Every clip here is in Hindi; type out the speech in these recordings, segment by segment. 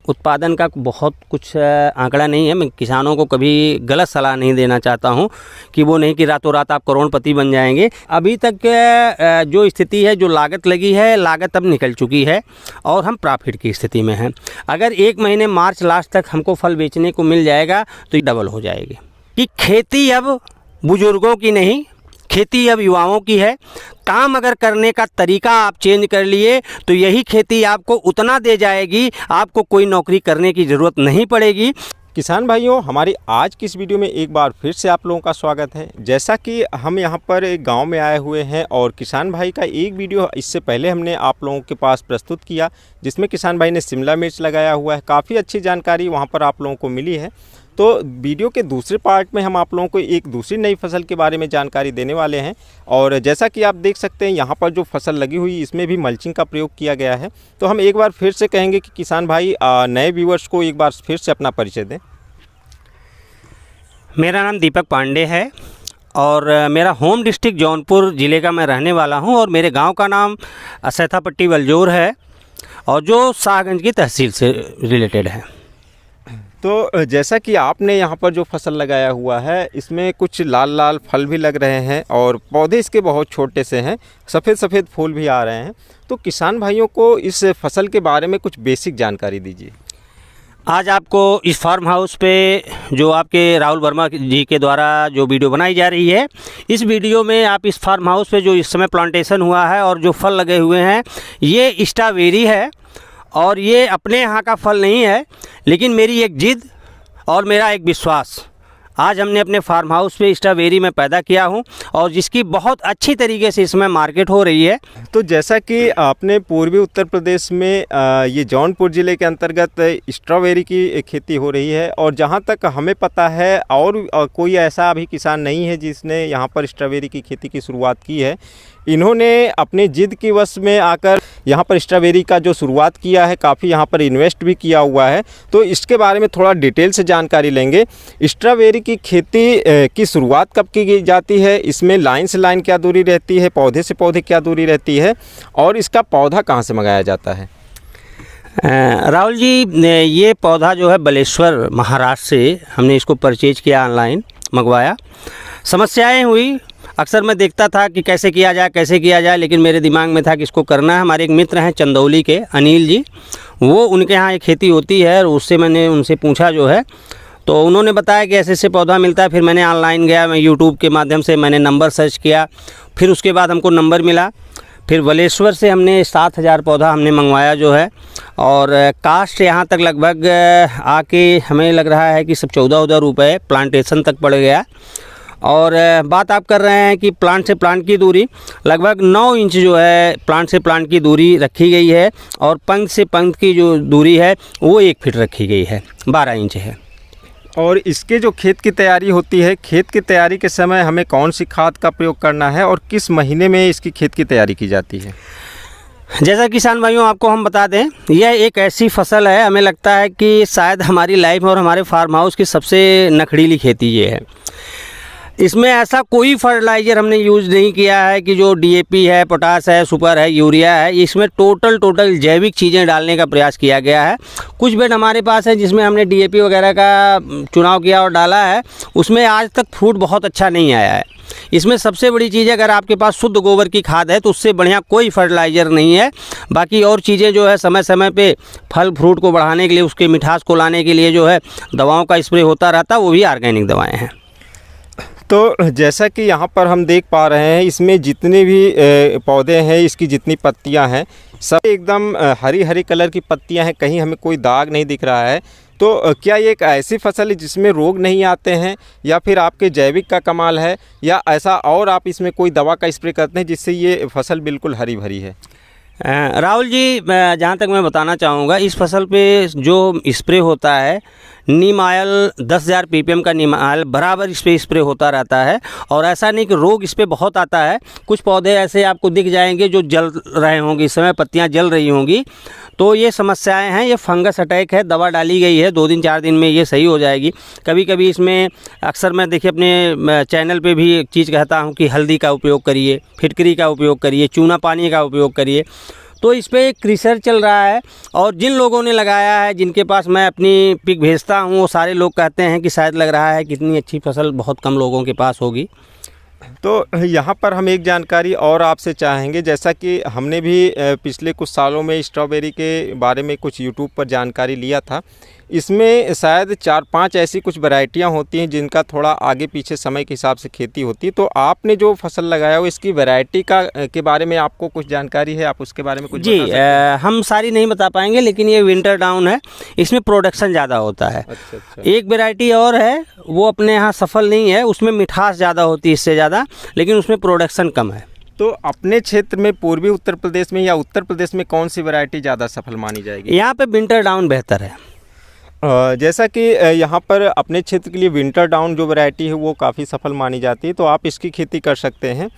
उत्पादन का बहुत कुछ आंकड़ा नहीं है। मैं किसानों को कभी गलत सलाह नहीं देना चाहता हूं कि वो नहीं कि रातों रात आप करोड़पति बन जाएंगे। अभी तक जो स्थिति है, जो लागत लगी है, लागत अब निकल चुकी है और हम प्रॉफिट की स्थिति में हैं। अगर 1 महीने मार्च लास्ट तक हमको फल बेचने को मिल जाएगा तो डबल हो जाएगी। कि खेती अब बुजुर्गों की नहीं, खेती अब युवाओं की है। काम अगर करने का तरीका आप चेंज कर लिए तो यही खेती आपको उतना दे जाएगी, आपको कोई नौकरी करने की ज़रूरत नहीं पड़ेगी। किसान भाइयों, हमारी आज की इस वीडियो में एक बार फिर से आप लोगों का स्वागत है। जैसा कि हम यहाँ पर एक गांव में आए हुए हैं और किसान भाई का एक वीडियो इससे पहले हमने आप लोगों के पास प्रस्तुत किया, जिसमें किसान भाई ने शिमला मिर्च लगाया हुआ है। काफ़ी अच्छी जानकारी वहाँ पर आप लोगों को मिली है। तो वीडियो के दूसरे पार्ट में हम आप लोगों को एक दूसरी नई फसल के बारे में जानकारी देने वाले हैं। और जैसा कि आप देख सकते हैं, यहाँ पर जो फसल लगी हुई इसमें भी मल्चिंग का प्रयोग किया गया है। तो हम एक बार फिर से कहेंगे कि किसान भाई नए व्यूअर्स को एक बार फिर से अपना परिचय दें। मेरा नाम दीपक पांडे है और मेरा होम डिस्ट्रिक्ट जौनपुर ज़िले का मैं रहने वाला हूं और मेरे गांव का नाम सैथापट्टी वलजोर है और जो शाहगंज की तहसील से रिलेटेड है। तो जैसा कि आपने यहाँ पर जो फसल लगाया हुआ है, इसमें कुछ लाल लाल फल भी लग रहे हैं और पौधे इसके बहुत छोटे से हैं, सफ़ेद सफ़ेद फूल भी आ रहे हैं। तो किसान भाइयों को इस फसल के बारे में कुछ बेसिक जानकारी दीजिए। आज आपको इस फार्म हाउस पे जो आपके राहुल वर्मा जी के द्वारा जो वीडियो बनाई जा रही है, इस वीडियो में आप इस फार्म हाउस पे जो इस समय प्लांटेशन हुआ है और जो फल लगे हुए हैं, ये स्ट्रॉबेरी है। और ये अपने यहाँ का फल नहीं है, लेकिन मेरी एक जिद और मेरा एक विश्वास, आज हमने अपने फार्म हाउस पे स्ट्रॉबेरी में पैदा किया हूँ और जिसकी बहुत अच्छी तरीके से इसमें मार्केट हो रही है। तो जैसा कि आपने पूर्वी उत्तर प्रदेश में ये जौनपुर ज़िले के अंतर्गत स्ट्रॉबेरी की खेती हो रही है और जहाँ तक हमें पता है और कोई ऐसा अभी किसान नहीं है जिसने यहाँ पर स्ट्रॉबेरी की खेती की शुरुआत की है। इन्होंने अपनी जिद की वश में आकर यहाँ पर स्ट्रॉबेरी का जो शुरुआत किया है, काफ़ी यहाँ पर इन्वेस्ट भी किया हुआ है। तो इसके बारे में थोड़ा डिटेल से जानकारी लेंगे। स्ट्रॉबेरी की खेती की शुरुआत कब की जाती है, इसमें लाइन से लाइन क्या दूरी रहती है, पौधे से पौधे क्या दूरी रहती है और इसका पौधा कहाँ से मंगाया जाता है? राहुल जी, ये पौधा जो है बालेश्वर महाराष्ट्र से हमने इसको परचेज किया, ऑनलाइन मंगवाया। समस्याएं हुई, अक्सर मैं देखता था कि कैसे किया जाए, लेकिन मेरे दिमाग में था कि इसको करना है। हमारे एक मित्र हैं चंदौली के, अनिल जी, वो उनके यहाँ एक खेती होती है और उससे मैंने उनसे पूछा जो है, तो उन्होंने बताया कि ऐसे ऐसे पौधा मिलता है। फिर मैंने ऑनलाइन गया, मैं यूट्यूब के माध्यम से मैंने नंबर सर्च किया, फिर उसके बाद हमको नंबर मिला। फिर बालेश्वर से हमने 7,000 पौधा हमने मंगवाया जो है, और कास्ट यहाँ तक लगभग आके हमें लग रहा है कि सब 14 रुपये प्लांटेशन तक पड़ गया। और बात आप कर रहे हैं कि प्लांट से प्लांट की दूरी लगभग 9 इंच जो है प्लांट से प्लांट की दूरी रखी गई है और पंख से पंख की जो दूरी है वो 1 फीट रखी गई है, 12 इंच है। और इसके जो खेत की तैयारी होती है, खेत की तैयारी के समय हमें कौन सी खाद का प्रयोग करना है और किस महीने में इसकी खेत की तैयारी की जाती है? जैसा किसान भाइयों आपको हम बता दें, यह एक ऐसी फसल है, हमें लगता है कि शायद हमारी लाइफ में और हमारे फार्म हाउस की सबसे नखड़ीली खेती ये है। इसमें ऐसा कोई फर्टिलाइज़र हमने यूज़ नहीं किया है कि जो डीएपी है, पोटास है, सुपर है, यूरिया है। इसमें टोटल जैविक चीज़ें डालने का प्रयास किया गया है। कुछ बेड हमारे पास है जिसमें हमने डीएपी वगैरह का चुनाव किया और डाला है, उसमें आज तक फ्रूट बहुत अच्छा नहीं आया है। इसमें सबसे बड़ी चीज़ है, अगर आपके पास शुद्ध गोबर की खाद है तो उससे बढ़िया कोई फर्टिलाइज़र नहीं है। बाकी और चीज़ें जो है समय समय पे फल फ्रूट को बढ़ाने के लिए, उसके मिठास को लाने के लिए जो है दवाओं का स्प्रे होता रहता, वो भी ऑर्गेनिक दवाएँ हैं। तो जैसा कि यहाँ पर हम देख पा रहे हैं, इसमें जितने भी पौधे हैं, इसकी जितनी पत्तियाँ हैं, सब एकदम हरी हरी कलर की पत्तियाँ हैं, कहीं हमें कोई दाग नहीं दिख रहा है। तो क्या ये एक ऐसी फसल है जिसमें रोग नहीं आते हैं, या फिर आपके जैविक का कमाल है, या ऐसा और आप इसमें कोई दवा का स्प्रे करते हैं जिससे ये फसल बिल्कुल हरी भरी है? राहुल जी, जहाँ तक मैं बताना चाहूँगा, इस फसल पे जो स्प्रे होता है, नीम ऑयल 10,000 ppm का नीम ऑयल बराबर इस पर स्प्रे होता रहता है। और ऐसा नहीं कि रोग इस पर बहुत आता है। कुछ पौधे ऐसे आपको दिख जाएंगे जो जल रहे होंगे, इस समय पत्तियां जल रही होंगी, तो ये समस्याएं हैं, ये फंगस अटैक है। दवा डाली गई है, 2 दिन 4 दिन में ये सही हो जाएगी। कभी कभी इसमें अक्सर मैं देखिए अपने चैनल पे भी एक चीज़ कहता हूँ कि हल्दी का उपयोग करिए, फिटकरी का उपयोग करिए, चूना पानी का उपयोग करिए। तो इस पे एक रिसर्च चल रहा है और जिन लोगों ने लगाया है, जिनके पास मैं अपनी पिक भेजता हूँ, वो सारे लोग कहते हैं कि शायद लग रहा है कि इतनी अच्छी फसल बहुत कम लोगों के पास होगी। तो यहाँ पर हम एक जानकारी और आपसे चाहेंगे, जैसा कि हमने भी पिछले कुछ सालों में स्ट्रॉबेरी के बारे में कुछ यूट्यूब पर जानकारी लिया था। इसमें शायद 4-5 ऐसी कुछ वैरायटियाँ होती हैं जिनका थोड़ा आगे पीछे समय के हिसाब से खेती होती है। तो आपने जो फसल लगाया हो इसकी वैरायटी के बारे में आपको कुछ जानकारी है, आप उसके बारे में कुछ जी बता सकते हैं? हम सारी नहीं बता पाएंगे, लेकिन ये विंटर डाउन है, इसमें प्रोडक्शन ज़्यादा होता है। अच्छा। एक वैरायटी और है, वो अपने यहाँ सफल नहीं है, उसमें मिठास ज़्यादा होती है इससे ज़्यादा, लेकिन उसमें प्रोडक्शन कम है। तो अपने क्षेत्र में पूर्वी उत्तर प्रदेश में या उत्तर प्रदेश में कौन सी वैरायटी ज़्यादा सफल मानी जाएगी? यहाँ पे विंटर डाउन बेहतर है। जैसा कि यहाँ पर अपने क्षेत्र के लिए विंटर डाउन जो वैरायटी है वो काफ़ी सफल मानी जाती है, तो आप इसकी खेती कर सकते हैं।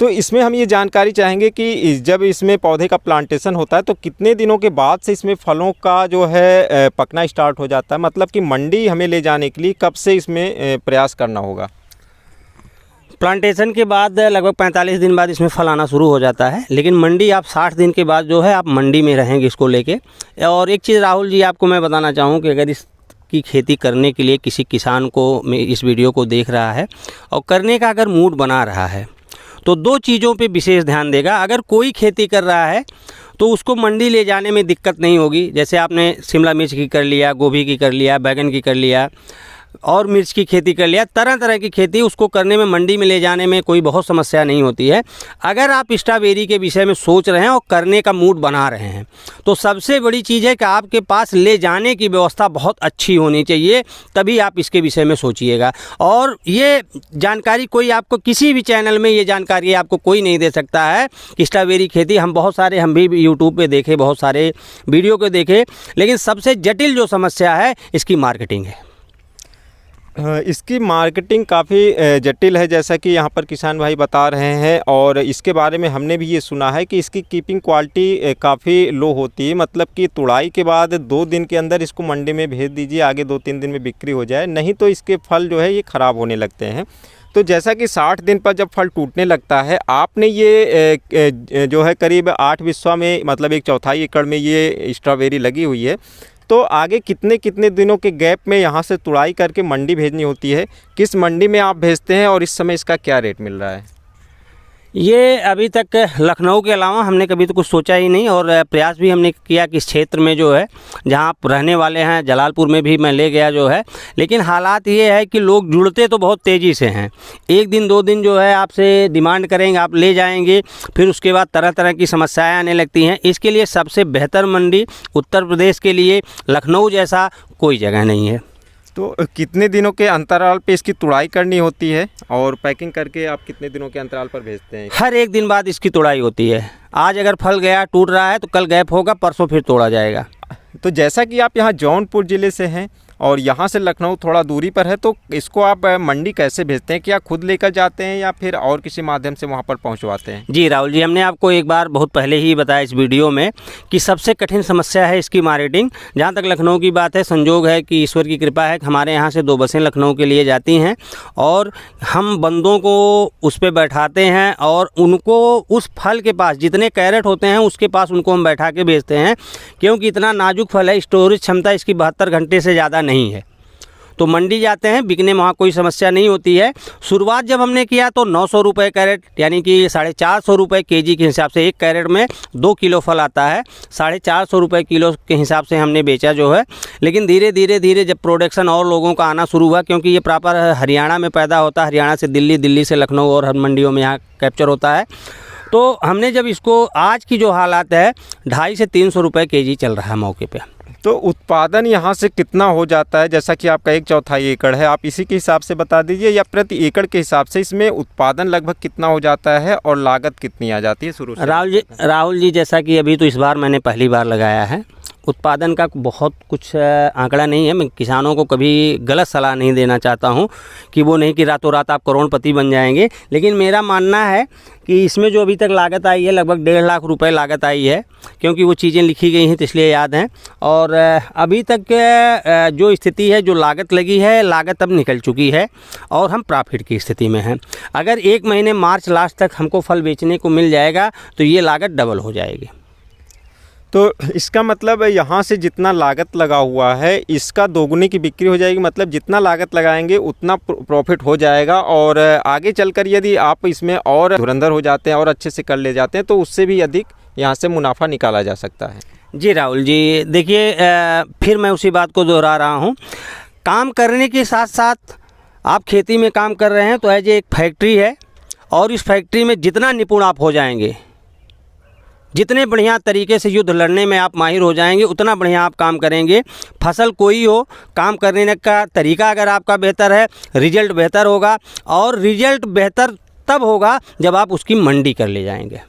तो इसमें हम ये जानकारी चाहेंगे कि जब इसमें पौधे का प्लांटेशन होता है तो कितने दिनों के बाद से इसमें फलों का जो है पकना स्टार्ट हो जाता है, मतलब कि मंडी हमें ले जाने के लिए कब से इसमें प्रयास करना होगा? प्लांटेशन के बाद लगभग 45 दिन बाद इसमें फल आना शुरू हो जाता है, लेकिन मंडी आप 60 दिन के बाद जो है आप मंडी में रहेंगे इसको लेके। और एक चीज़ राहुल जी आपको मैं बताना चाहूँ कि अगर इसकी खेती करने के लिए किसी किसान को इस वीडियो को देख रहा है और करने का अगर मूड बना रहा है तो 2 चीज़ों पे विशेष ध्यान देगा। अगर कोई खेती कर रहा है तो उसको मंडी ले जाने में दिक्कत नहीं होगी। जैसे आपने शिमला मिर्च की कर लिया, गोभी की कर लिया, बैगन की कर लिया और मिर्च की खेती कर लिया, तरह तरह की खेती, उसको करने में मंडी में ले जाने में कोई बहुत समस्या नहीं होती है। अगर आप स्ट्रॉबेरी के विषय में सोच रहे हैं और करने का मूड बना रहे हैं तो सबसे बड़ी चीज़ है कि आपके पास ले जाने की व्यवस्था बहुत अच्छी होनी चाहिए, तभी आप इसके विषय में सोचिएगा। और ये जानकारी कोई आपको किसी भी चैनल में ये जानकारी आपको कोई नहीं दे सकता है। स्ट्रॉबेरी खेती हम भी यूट्यूब पे देखे, बहुत सारे वीडियो को देखे, लेकिन सबसे जटिल जो समस्या है इसकी मार्केटिंग है। इसकी मार्केटिंग काफ़ी जटिल है, जैसा कि यहाँ पर किसान भाई बता रहे हैं। और इसके बारे में हमने भी ये सुना है कि इसकी कीपिंग क्वालिटी काफ़ी लो होती है, मतलब कि तुड़ाई के बाद 2 दिन के अंदर इसको मंडी में भेज दीजिए, आगे 2-3 दिन में बिक्री हो जाए, नहीं तो इसके फल जो है ये ख़राब होने लगते हैं। तो जैसा कि 60 दिन पर जब फल टूटने लगता है, आपने ये जो है करीब 8 बिस्वा में, मतलब 1/4 एकड़ में ये स्ट्रॉबेरी लगी हुई है, तो आगे कितने दिनों के गैप में यहाँ से तुड़ाई करके मंडी भेजनी होती है? किस मंडी में आप भेजते हैं और इस समय इसका क्या रेट मिल रहा है? ये अभी तक लखनऊ के अलावा हमने कभी तो कुछ सोचा ही नहीं, और प्रयास भी हमने किया कि इस क्षेत्र में जो है जहाँ आप रहने वाले हैं, जलालपुर में भी मैं ले गया जो है, लेकिन हालात ये है कि लोग जुड़ते तो बहुत तेज़ी से हैं। 1 दिन 2 दिन जो है आपसे डिमांड करेंगे, आप ले जाएंगे, फिर उसके बाद तरह तरह की समस्याएं आने लगती हैं। इसके लिए सबसे बेहतर मंडी उत्तर प्रदेश के लिए लखनऊ जैसा कोई जगह नहीं है। तो कितने दिनों के अंतराल पे इसकी तुड़ाई करनी होती है और पैकिंग करके आप कितने दिनों के अंतराल पर भेजते हैं? हर 1 दिन बाद इसकी तुड़ाई होती है। आज अगर फल गया, टूट रहा है, तो कल गैप होगा, परसों फिर तोड़ा जाएगा। तो जैसा कि आप यहाँ जौनपुर ज़िले से हैं और यहाँ से लखनऊ थोड़ा दूरी पर है, तो इसको आप मंडी कैसे भेजते हैं? क्या खुद लेकर जाते हैं या फिर और किसी माध्यम से वहाँ पर पहुँचवाते हैं? जी राहुल जी, हमने आपको एक बार बहुत पहले ही बताया इस वीडियो में कि सबसे कठिन समस्या है इसकी मार्केटिंग। जहाँ तक लखनऊ की बात है, संजोग है कि ईश्वर की कृपा है कि हमारे यहाँ से 2 बसें लखनऊ के लिए जाती हैं और हम बंदों को उस पर बैठाते हैं और उनको उस फल के पास जितने कैरेट होते हैं उसके पास उनको हम बैठा के भेजते हैं, क्योंकि इतना नाजुक फल है, स्टोरेज क्षमता इसकी 72 घंटे से ज़्यादा नहीं है। तो मंडी जाते हैं, बिकने में वहाँ कोई समस्या नहीं होती है। शुरुआत जब हमने किया तो 900 रुपये कैरेट, यानी कि 450 रुपये केजी के हिसाब से, 1 कैरेट में 2 किलो फल आता है, 450 रुपये किलो के हिसाब से हमने बेचा जो है। लेकिन धीरे धीरे जब प्रोडक्शन और लोगों का आना शुरू हुआ, क्योंकि ये प्रॉपर हरियाणा में पैदा होता है, हरियाणा से दिल्ली, दिल्ली से लखनऊ और हर मंडियों में यहाँ कैप्चर होता है, तो हमने जब इसको, आज की जो हालात है 250 से 300 रुपये केजी चल रहा है मौके पे। तो उत्पादन यहाँ से कितना हो जाता है? जैसा कि आपका 1/4 एकड़ है, आप इसी के हिसाब से बता दीजिए, या प्रति एकड़ के हिसाब से इसमें उत्पादन लगभग कितना हो जाता है और लागत कितनी आ जाती है शुरू से? राहुल जी, जैसा कि अभी तो इस बार मैंने पहली बार लगाया है, उत्पादन का बहुत कुछ आंकड़ा नहीं है। मैं किसानों को कभी गलत सलाह नहीं देना चाहता हूं कि वो नहीं कि रातों रात आप करोड़पति बन जाएंगे, लेकिन मेरा मानना है कि इसमें जो अभी तक लागत आई है लगभग 1.5 लाख रुपए लागत आई है, क्योंकि वो चीज़ें लिखी गई हैं तो इसलिए याद हैं। और अभी तक जो स्थिति है, जो लागत लगी है, लागत अब निकल चुकी है और हम प्रॉफिट की स्थिति में हैं। अगर 1 महीने मार्च लास्ट तक हमको फल बेचने को मिल जाएगा तो ये लागत डबल हो जाएगी। तो इसका मतलब यहाँ से जितना लागत लगा हुआ है इसका दोगुनी की बिक्री हो जाएगी, मतलब जितना लागत लगाएंगे उतना प्रॉफिट हो जाएगा। और आगे चलकर यदि आप इसमें और धुरंधर हो जाते हैं और अच्छे से कर ले जाते हैं तो उससे भी अधिक यहाँ से मुनाफा निकाला जा सकता है। जी राहुल जी, देखिए फिर मैं उसी बात को दोहरा रहा हूँ, काम करने के साथ साथ आप खेती में काम कर रहे हैं तो एज एक फैक्ट्री है, और इस फैक्ट्री में जितना निपुण आप हो जाएंगे, जितने बढ़िया तरीके से युद्ध लड़ने में आप माहिर हो जाएंगे, उतना बढ़िया आप काम करेंगे। फसल कोई हो, काम करने का तरीका अगर आपका बेहतर है, रिजल्ट बेहतर होगा, और रिजल्ट बेहतर तब होगा जब आप उसकी मंडी कर ले जाएंगे।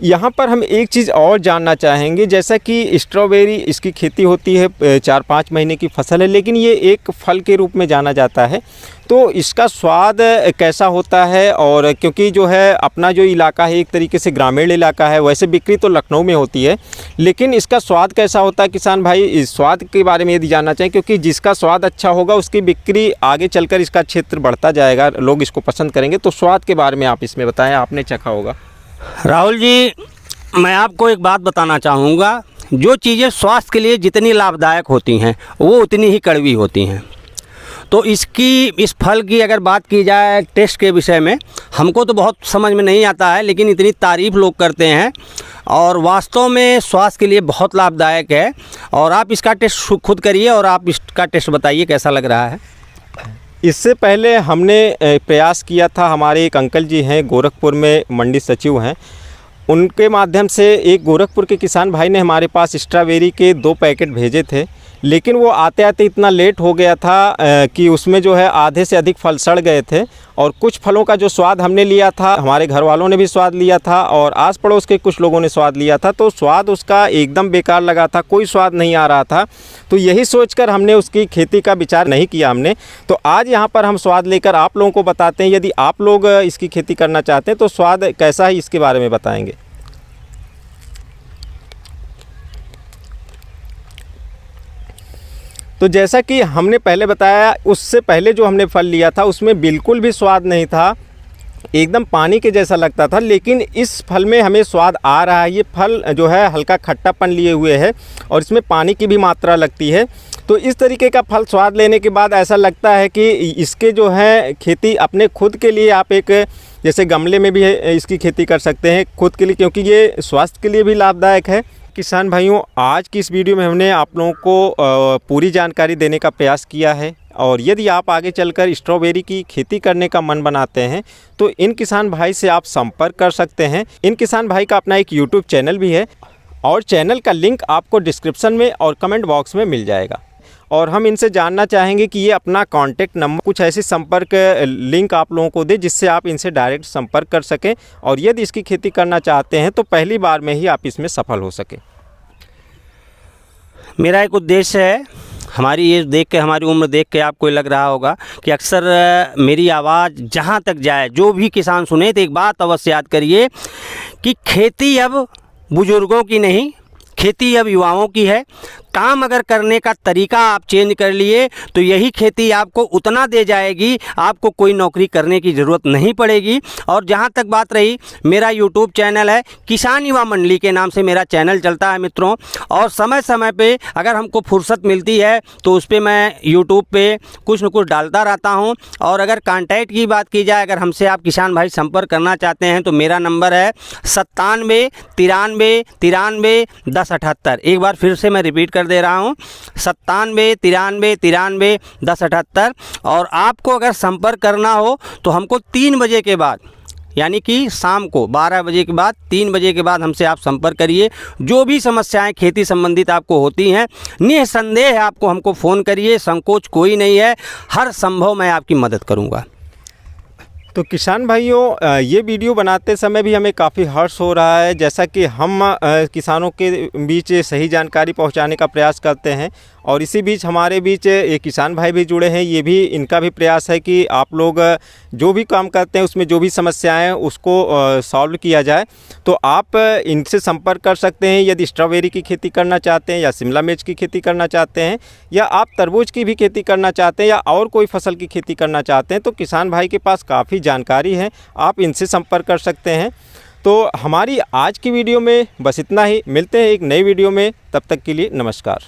यहाँ पर हम एक चीज़ और जानना चाहेंगे, जैसा कि स्ट्रॉबेरी इसकी खेती होती है 4-5 महीने की फसल है, लेकिन ये एक फल के रूप में जाना जाता है, तो इसका स्वाद कैसा होता है? और क्योंकि जो है अपना जो इलाका है एक तरीके से ग्रामीण इलाका है, वैसे बिक्री तो लखनऊ में होती है, लेकिन इसका स्वाद कैसा होता है? किसान भाई इस स्वाद के बारे में यदि जानना चाहें, क्योंकि जिसका स्वाद अच्छा होगा उसकी बिक्री आगे चलकर इसका क्षेत्र बढ़ता जाएगा, लोग इसको पसंद करेंगे। तो स्वाद के बारे में आप इसमें बताएँ, आपने चखा होगा। राहुल जी, मैं आपको एक बात बताना चाहूँगा, जो चीज़ें स्वास्थ्य के लिए जितनी लाभदायक होती हैं वो उतनी ही कड़वी होती हैं। तो इस फल की अगर बात की जाए टेस्ट के विषय में, हमको तो बहुत समझ में नहीं आता है, लेकिन इतनी तारीफ़ लोग करते हैं और वास्तव में स्वास्थ्य के लिए बहुत लाभदायक है। और आप इसका टेस्ट खुद करिए और आप इसका टेस्ट बताइए कैसा लग रहा है। इससे पहले हमने प्रयास किया था, हमारे एक अंकल जी हैं गोरखपुर में मंडी सचिव हैं, उनके माध्यम से एक गोरखपुर के किसान भाई ने हमारे पास स्ट्रॉबेरी के 2 पैकेट भेजे थे, लेकिन वो आते आते इतना लेट हो गया था कि उसमें जो है आधे से अधिक फल सड़ गए थे। और कुछ फलों का जो स्वाद हमने लिया था, हमारे घर वालों ने भी स्वाद लिया था और आस पड़ोस के कुछ लोगों ने स्वाद लिया था, तो स्वाद उसका एकदम बेकार लगा था, कोई स्वाद नहीं आ रहा था। तो यही सोचकर हमने उसकी खेती का विचार नहीं किया हमने। तो आज यहाँ पर हम स्वाद लेकर आप लोगों को बताते हैं, यदि आप लोग इसकी खेती करना चाहते हैं तो स्वाद कैसा है इसके बारे में बताएंगे। तो जैसा कि हमने पहले बताया, उससे पहले जो हमने फल लिया था उसमें बिल्कुल भी स्वाद नहीं था, एकदम पानी के जैसा लगता था, लेकिन इस फल में हमें स्वाद आ रहा है। ये फल जो है हल्का खट्टापन लिए हुए है और इसमें पानी की भी मात्रा लगती है। तो इस तरीके का फल स्वाद लेने के बाद ऐसा लगता है कि इसके जो है खेती अपने खुद के लिए आप एक जैसे गमले में भी इसकी खेती कर सकते हैं खुद के लिए, क्योंकि ये स्वास्थ्य के लिए भी लाभदायक है। किसान भाइयों, आज की इस वीडियो में हमने आप लोगों को पूरी जानकारी देने का प्रयास किया है, और यदि आप आगे चलकर स्ट्रॉबेरी की खेती करने का मन बनाते हैं तो इन किसान भाई से आप संपर्क कर सकते हैं। इन किसान भाई का अपना एक यूट्यूब चैनल भी है और चैनल का लिंक आपको डिस्क्रिप्शन में और कमेंट बॉक्स में मिल जाएगा। और हम इनसे जानना चाहेंगे कि ये अपना कॉन्टैक्ट नंबर, कुछ ऐसी संपर्क लिंक आप लोगों को दे जिससे आप इनसे डायरेक्ट संपर्क कर सकें, और यदि इसकी खेती करना चाहते हैं तो पहली बार में ही आप इसमें सफल हो सकें। मेरा एक उद्देश्य है, हमारी एज देख के, हमारी उम्र देख के आपको लग रहा होगा कि अक्सर मेरी आवाज़ जहाँ तक जाए, जो भी किसान सुने, तो एक बात अवश्य याद करिए कि खेती अब बुजुर्गों की नहीं, खेती अब युवाओं की है। काम अगर करने का तरीका आप चेंज कर लिए तो यही खेती आपको उतना दे जाएगी, आपको कोई नौकरी करने की ज़रूरत नहीं पड़ेगी। और जहाँ तक बात रही, मेरा यूट्यूब चैनल है, किसान युवा मंडली के नाम से मेरा चैनल चलता है मित्रों, और समय समय पे अगर हमको फुर्सत मिलती है तो उस पर मैं यूट्यूब पे कुछ न कुछ डालता रहता हूँ। और अगर कांटेक्ट की बात की जाए, अगर हमसे आप किसान भाई संपर्क करना चाहते हैं तो मेरा नंबर है 97 93 93 10 78। एक बार फिर से मैं रिपीट दे रहा हूं, 97 93 93 10 78। और आपको अगर संपर्क करना हो तो हमको 3 बजे के बाद, यानी कि शाम को 12 बजे के बाद, 3 बजे के बाद हमसे आप संपर्क करिए। जो भी समस्याएं खेती संबंधित आपको होती हैं, निसंदेह आपको हमको फ़ोन करिए, संकोच कोई नहीं है, हर संभव मैं आपकी मदद करूंगा। तो किसान भाइयों, ये वीडियो बनाते समय भी हमें काफ़ी हर्ष हो रहा है, जैसा कि हम किसानों के बीच सही जानकारी पहुंचाने का प्रयास करते हैं, और इसी बीच हमारे बीच ये किसान भाई भी जुड़े हैं। ये भी इनका भी प्रयास है कि आप लोग जो भी काम करते हैं उसमें जो भी समस्याएं हैं उसको सॉल्व किया जाए। तो आप इनसे संपर्क कर सकते हैं यदि स्ट्रॉबेरी की खेती करना चाहते हैं, या शिमला मिर्च की खेती करना चाहते हैं, या आप तरबूज की भी खेती करना चाहते हैं, या और कोई फसल की खेती करना चाहते हैं, तो किसान भाई के पास काफ़ी जानकारी है, आप इनसे संपर्क कर सकते हैं। तो हमारी आज की वीडियो में बस इतना ही। मिलते हैं एक नई वीडियो में, तब तक के लिए नमस्कार।